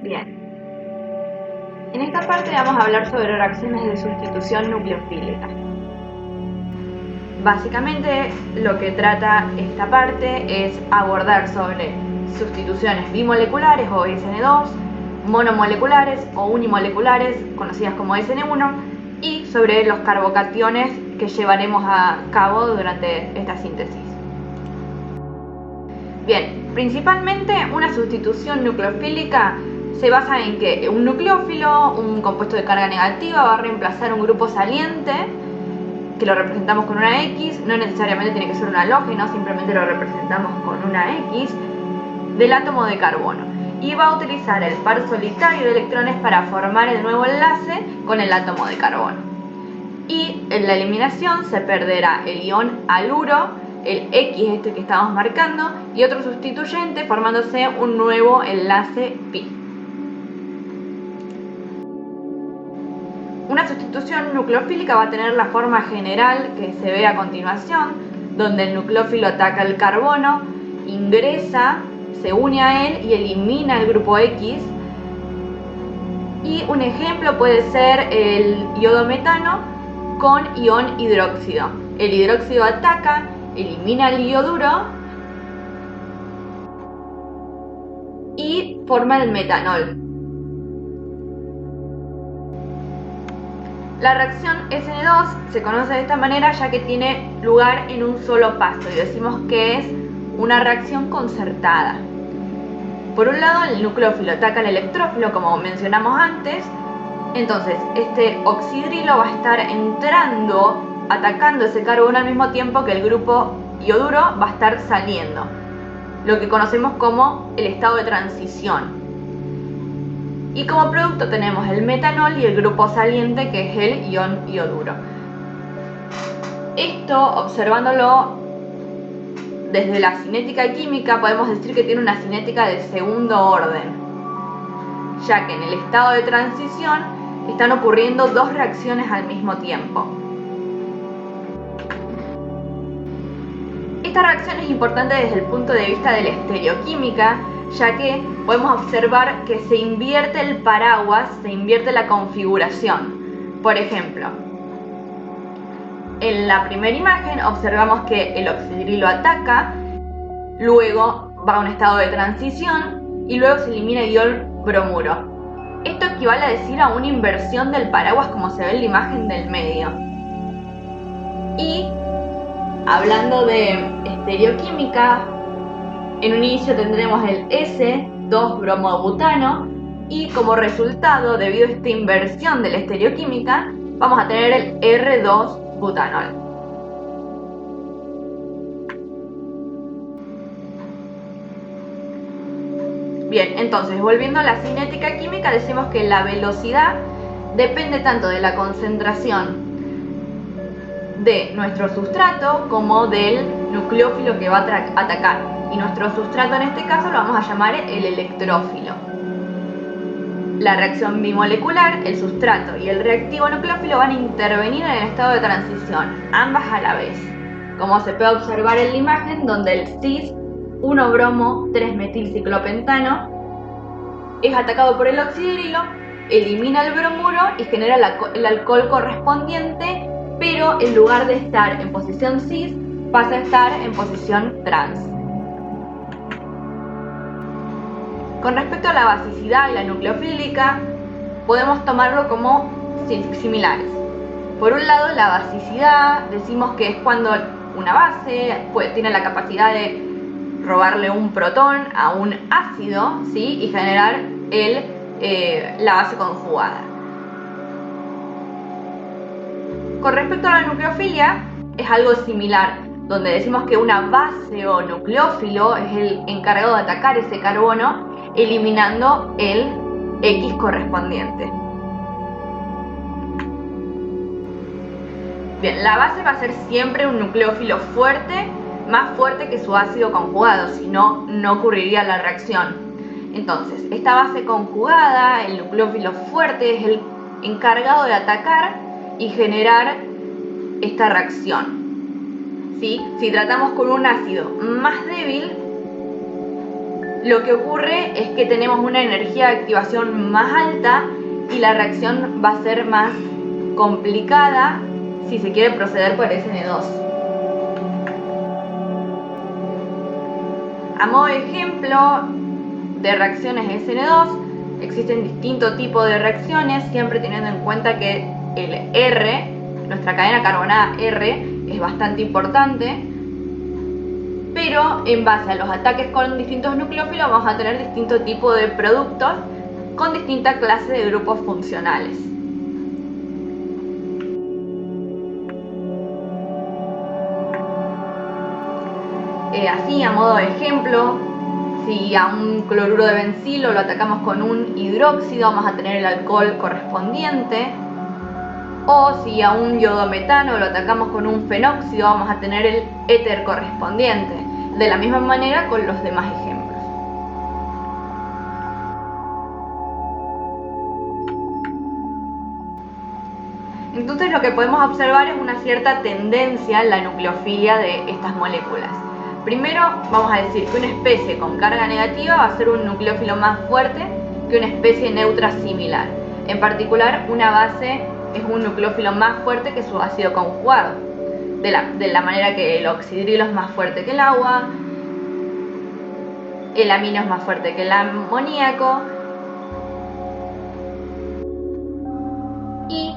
Bien. En esta parte vamos a hablar sobre reacciones de sustitución nucleofílica. Básicamente lo que trata esta parte es abordar sobre sustituciones bimoleculares o SN2, monomoleculares o unimoleculares, conocidas como SN1, y sobre los carbocationes que llevaremos a cabo durante esta síntesis. Bien, principalmente una sustitución nucleofílica se basa en que un nucleófilo, un compuesto de carga negativa, va a reemplazar un grupo saliente, que lo representamos con una X, no necesariamente tiene que ser un halógeno, simplemente lo representamos con una X, del átomo de carbono. Y va a utilizar el par solitario de electrones para formar el nuevo enlace con el átomo de carbono. Y en la eliminación se perderá el ion haluro, el X este que estamos marcando, y otro sustituyente, formándose un nuevo enlace pi. Una sustitución nucleofílica va a tener la forma general que se ve a continuación, donde el nucleófilo ataca el carbono, ingresa, se une a él y elimina el grupo X. Y un ejemplo puede ser el iodometano con ion hidróxido. El hidróxido ataca, elimina el ioduro y forma el metanol. La reacción SN2 se conoce de esta manera ya que tiene lugar en un solo paso y decimos que es una reacción concertada. Por un lado, el nucleófilo ataca al electrófilo, como mencionamos antes, entonces este oxidrilo va a estar entrando, atacando ese carbono al mismo tiempo que el grupo ioduro va a estar saliendo, lo que conocemos como el estado de transición. Y como producto tenemos el metanol y el grupo saliente, que es el ion ioduro. Esto, observándolo desde la cinética química, podemos decir que tiene una cinética de segundo orden, ya que en el estado de transición están ocurriendo dos reacciones al mismo tiempo. Esta reacción es importante desde el punto de vista de la estereoquímica, ya que podemos observar que se invierte el paraguas, se invierte la configuración. Por ejemplo, en la primera imagen observamos que el oxidrilo ataca, luego va a un estado de transición y luego se elimina el ion bromuro. Esto equivale a decir a una inversión del paraguas como se ve en la imagen del medio. Y hablando de estereoquímica, en un inicio tendremos el S2-bromobutano y como resultado, debido a esta inversión de la estereoquímica, vamos a tener el R2-butanol. Bien, entonces volviendo a la cinética química, decimos que la velocidad depende tanto de la concentración de nuestro sustrato como del nucleófilo que va a atacar. Y nuestro sustrato en este caso lo vamos a llamar el electrófilo. La reacción bimolecular, el sustrato y el reactivo nucleófilo van a intervenir en el estado de transición, ambas a la vez. Como se puede observar en la imagen, donde el cis 1-bromo-3-metilciclopentano es atacado por el oxidrilo, elimina el bromuro y genera el alcohol correspondiente, pero en lugar de estar en posición cis, pasa a estar en posición trans. Con respecto a la basicidad y la nucleofílica, podemos tomarlo como similares. Por un lado, la basicidad decimos que es cuando una base tiene la capacidad de robarle un protón a un ácido, ¿sí? Y generar la base conjugada. Con respecto a la nucleofilia, es algo similar, donde decimos que una base o nucleófilo es el encargado de atacar ese carbono, eliminando el X correspondiente. Bien, la base va a ser siempre un nucleófilo fuerte, más fuerte que su ácido conjugado, si no, no ocurriría la reacción. Entonces, esta base conjugada, el nucleófilo fuerte, es el encargado de atacar y generar esta reacción. ¿Sí? Si tratamos con un ácido más débil, lo que ocurre es que tenemos una energía de activación más alta y la reacción va a ser más complicada si se quiere proceder por SN2. A modo de ejemplo de reacciones SN2, existen distintos tipos de reacciones, siempre teniendo en cuenta que el R, nuestra cadena carbonada R, es bastante importante, pero en base a los ataques con distintos nucleófilos vamos a tener distintos tipos de productos con distintas clases de grupos funcionales. Así, a modo de ejemplo, si a un cloruro de bencilo lo atacamos con un hidróxido, vamos a tener el alcohol correspondiente. O si a un iodometano lo atacamos con un fenóxido, vamos a tener el éter correspondiente. De la misma manera con los demás ejemplos. Entonces lo que podemos observar es una cierta tendencia en la nucleofilia de estas moléculas. Primero vamos a decir que una especie con carga negativa va a ser un nucleófilo más fuerte que una especie neutra similar. En particular, una base es un nucleófilo más fuerte que su ácido conjugado. De la manera que el oxidrilo es más fuerte que el agua, el amino es más fuerte que el amoníaco, y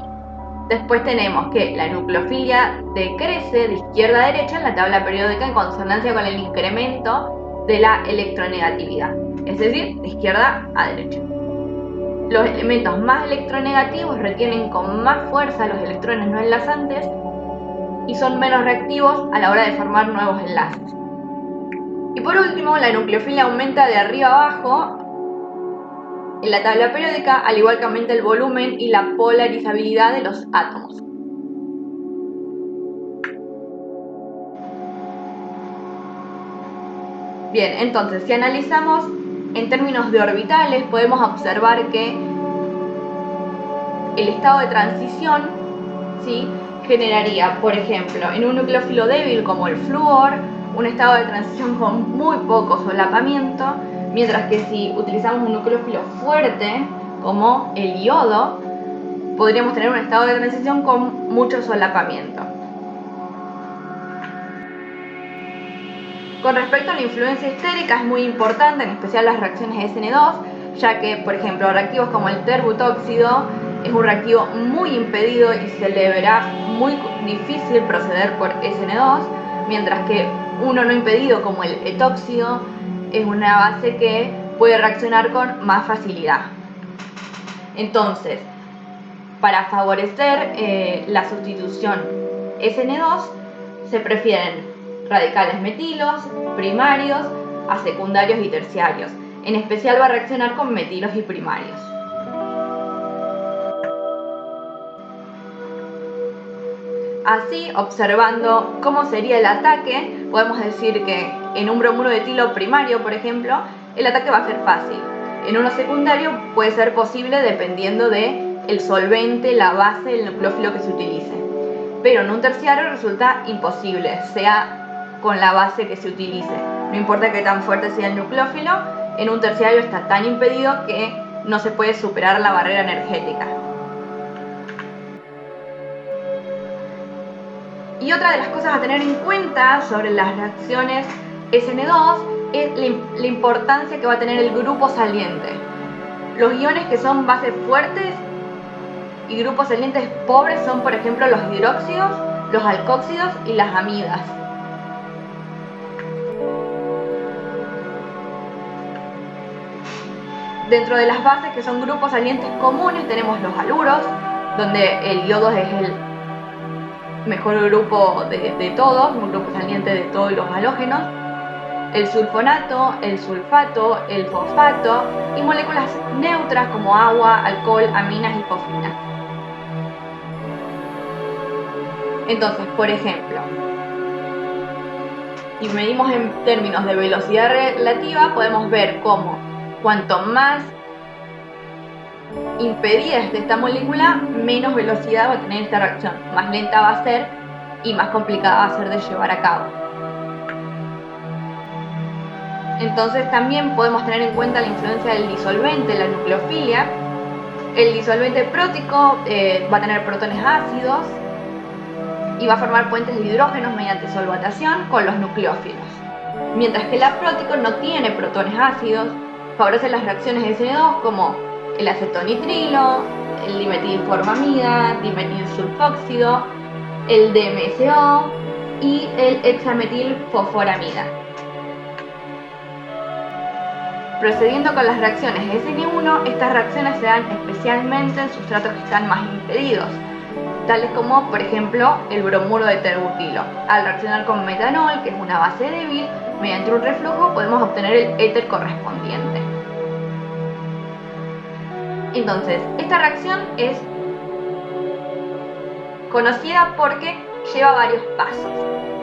después tenemos que la nucleofilia decrece de izquierda a derecha en la tabla periódica en consonancia con el incremento de la electronegatividad, es decir, de izquierda a derecha. Los elementos más electronegativos retienen con más fuerza los electrones no enlazantes y son menos reactivos a la hora de formar nuevos enlaces. Y por último, la nucleofilia aumenta de arriba a abajo en la tabla periódica, al igual que aumenta el volumen y la polarizabilidad de los átomos. Bien, entonces, si analizamos en términos de orbitales, podemos observar que el estado de transición, ¿sí?, generaría, por ejemplo, en un nucleófilo débil como el flúor, un estado de transición con muy poco solapamiento, mientras que si utilizamos un nucleófilo fuerte como el yodo, podríamos tener un estado de transición con mucho solapamiento. Con respecto a la influencia estérica, es muy importante, en especial las reacciones SN2, ya que, por ejemplo, reactivos como el terbutóxido es un reactivo muy impedido y se le verá muy difícil proceder por SN2, mientras que uno no impedido como el etóxido es una base que puede reaccionar con más facilidad. Entonces, para favorecer la sustitución SN2 se prefieren radicales metilos, primarios, a secundarios y terciarios. En especial va a reaccionar con metilos y primarios. Así, observando cómo sería el ataque, podemos decir que en un bromuro de etilo primario, por ejemplo, el ataque va a ser fácil. En uno secundario puede ser posible dependiendo del solvente, la base, el nucleófilo que se utilice. Pero en un terciario resulta imposible, sea con la base que se utilice. No importa qué tan fuerte sea el nucleófilo, en un terciario está tan impedido que no se puede superar la barrera energética. Y otra de las cosas a tener en cuenta sobre las reacciones SN2 es la importancia que va a tener el grupo saliente. Los iones que son bases fuertes y grupos salientes pobres son, por ejemplo, los hidróxidos, los alcóxidos y las amidas. Dentro de las bases que son grupos salientes comunes tenemos los haluros, donde el yodo es el mejor grupo de todos, un grupo saliente de todos los halógenos, el sulfonato, el sulfato, el fosfato y moléculas neutras como agua, alcohol, aminas y fosfinas. Entonces, por ejemplo, si medimos en términos de velocidad relativa, podemos ver cómo cuanto más impedida esté esta molécula, menos velocidad va a tener esta reacción, más lenta va a ser y más complicada va a ser de llevar a cabo. Entonces también podemos tener en cuenta la influencia del disolvente en la nucleofilia. El disolvente prótico va a tener protones ácidos y va a formar puentes de hidrógenos mediante solvatación con los nucleófilos. Mientras que el aprótico no tiene protones ácidos, favorece las reacciones de SN2 como el acetonitrilo, el dimetilformamida, dimetilsulfóxido, el DMSO y el hexametilfosforamida. Procediendo con las reacciones de SN1, estas reacciones se dan especialmente en sustratos que están más impedidos, tales como, por ejemplo, el bromuro de terbutilo. Al reaccionar con metanol, que es una base débil, mediante un reflujo podemos obtener el éter correspondiente. Entonces, esta reacción es conocida porque lleva varios pasos.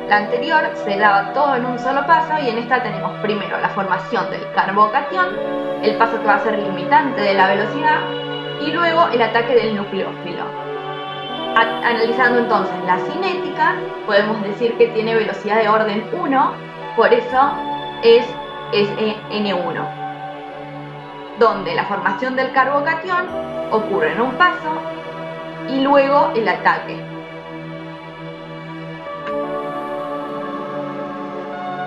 La anterior se daba todo en un solo paso y en esta tenemos primero la formación del carbocatión, el paso que va a ser limitante de la velocidad, y luego el ataque del nucleófilo. Analizando entonces la cinética, podemos decir que tiene velocidad de orden 1, por eso es SN1, donde la formación del carbocatión ocurre en un paso y luego el ataque.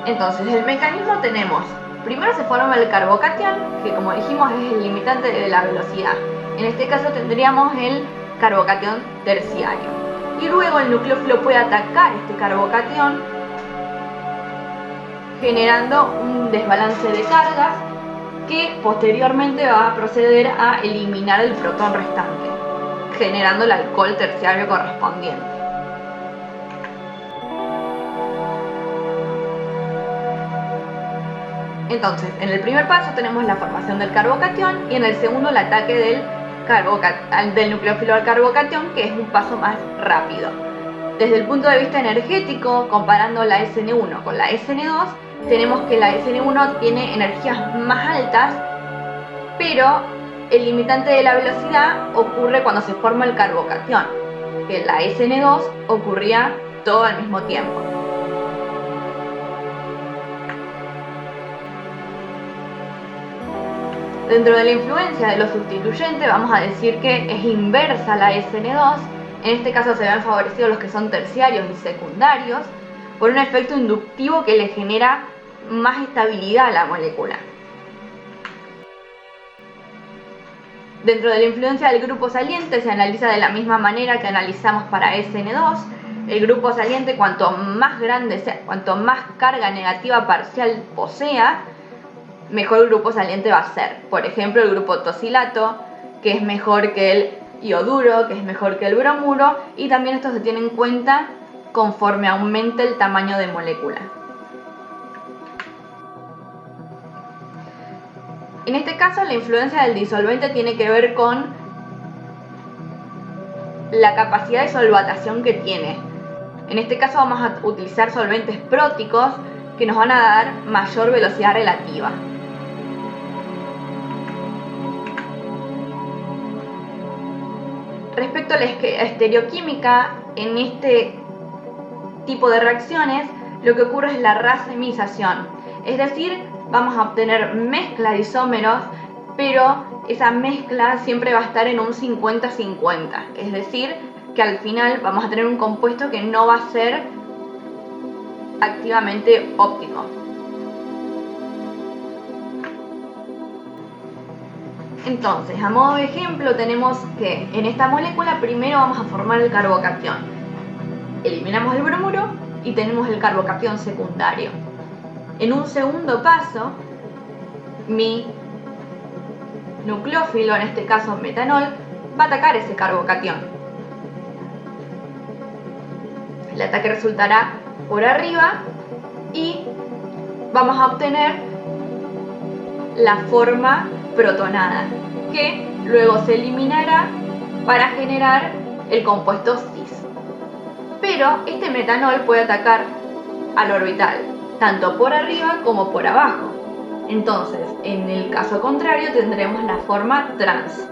Entonces, el mecanismo tenemos, primero se forma el carbocatión, que como dijimos es el limitante de la velocidad. En este caso tendríamos el carbocatión terciario. Y luego el nucleófilo puede atacar este carbocatión, generando un desbalance de cargas que posteriormente va a proceder a eliminar el protón restante, generando el alcohol terciario correspondiente. Entonces, en el primer paso tenemos la formación del carbocatión y en el segundo el ataque del nucleófilo al carbocatión, que es un paso más rápido. Desde el punto de vista energético, comparando la SN1 con la SN2, tenemos que la SN1 tiene energías más altas, pero el limitante de la velocidad ocurre cuando se forma el carbocatión, que en la SN2 ocurría todo al mismo tiempo. Dentro de la influencia de los sustituyentes vamos a decir que es inversa la SN2, en este caso se ven favorecidos los que son terciarios y secundarios, por un efecto inductivo que le genera más estabilidad a la molécula. Dentro de la influencia del grupo saliente se analiza de la misma manera que analizamos para SN2. El grupo saliente, cuanto más grande sea, cuanto más carga negativa parcial posea, mejor el grupo saliente va a ser. Por ejemplo, el grupo tosilato, que es mejor que el ioduro, que es mejor que el bromuro, y también esto se tiene en cuenta conforme aumente el tamaño de molécula. En este caso, la influencia del disolvente tiene que ver con la capacidad de solvatación que tiene. En este caso vamos a utilizar solventes próticos que nos van a dar mayor velocidad relativa. Respecto a la estereoquímica, en este tipo de reacciones lo que ocurre es la racemización, es decir, vamos a obtener mezcla de isómeros, pero esa mezcla siempre va a estar en un 50-50, es decir, que al final vamos a tener un compuesto que no va a ser activamente óptimo. Entonces, a modo de ejemplo, tenemos que en esta molécula primero vamos a formar el carbocatión. Eliminamos el bromuro y tenemos el carbocatión secundario. En un segundo paso, mi nucleófilo, en este caso metanol, va a atacar ese carbocatión. El ataque resultará por arriba y vamos a obtener la forma protonada, que luego se eliminará para generar el compuesto cis. Pero este metanol puede atacar al orbital, tanto por arriba como por abajo. Entonces, en el caso contrario, tendremos la forma trans.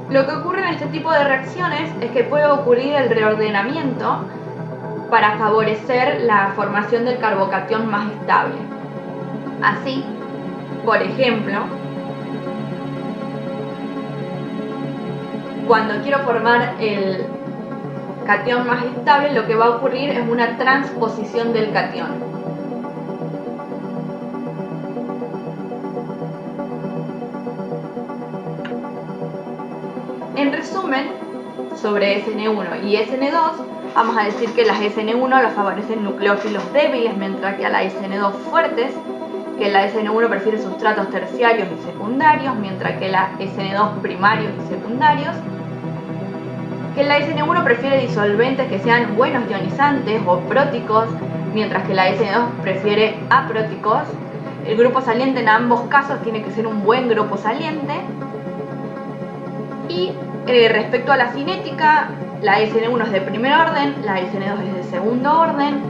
Lo que ocurre en este tipo de reacciones es que puede ocurrir el reordenamiento para favorecer la formación del carbocatión más estable. Así, por ejemplo, cuando quiero formar el catión más estable, lo que va a ocurrir es una transposición del catión. En resumen, sobre SN1 y SN2, vamos a decir que las SN1 las favorecen nucleófilos débiles, mientras que a la SN2 fuertes, que la SN1 prefiere sustratos terciarios y secundarios, mientras que la SN2 primarios y secundarios, que la SN1 prefiere disolventes que sean buenos ionizantes o próticos, mientras que la SN2 prefiere apróticos. El grupo saliente en ambos casos tiene que ser un buen grupo saliente. Y respecto a la cinética, la SN1 es de primer orden, la SN2 es de segundo orden.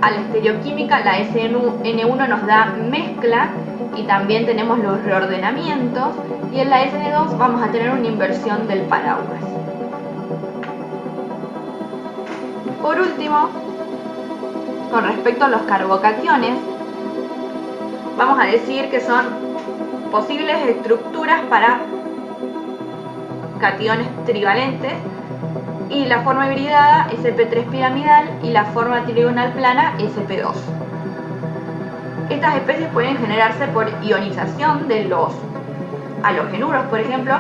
A la estereoquímica, la SN1 nos da mezcla y también tenemos los reordenamientos, y en la SN2 vamos a tener una inversión del paraguas. Por último, con respecto a los carbocationes, vamos a decir que son posibles estructuras para cationes trivalentes, y la forma hibridada sp3 piramidal y la forma trigonal plana sp2. Estas especies pueden generarse por ionización de los halogenuros, por ejemplo,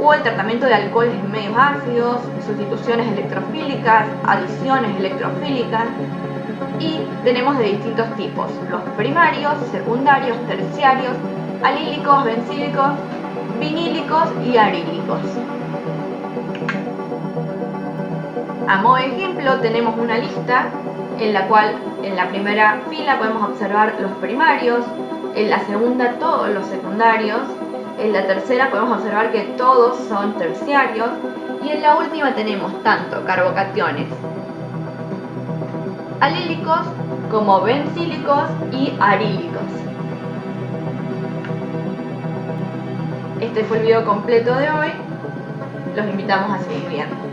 o el tratamiento de alcoholes en medios ácidos, sustituciones electrofílicas, adiciones electrofílicas, y tenemos de distintos tipos: los primarios, secundarios, terciarios, alílicos, bencílicos, vinílicos y arílicos. A modo de ejemplo, tenemos una lista en la cual en la primera fila podemos observar los primarios, en la segunda todos los secundarios, en la tercera podemos observar que todos son terciarios, y en la última tenemos tanto carbocationes alílicos como bencílicos y arílicos. Este fue el video completo de hoy. Los invitamos a seguir viendo.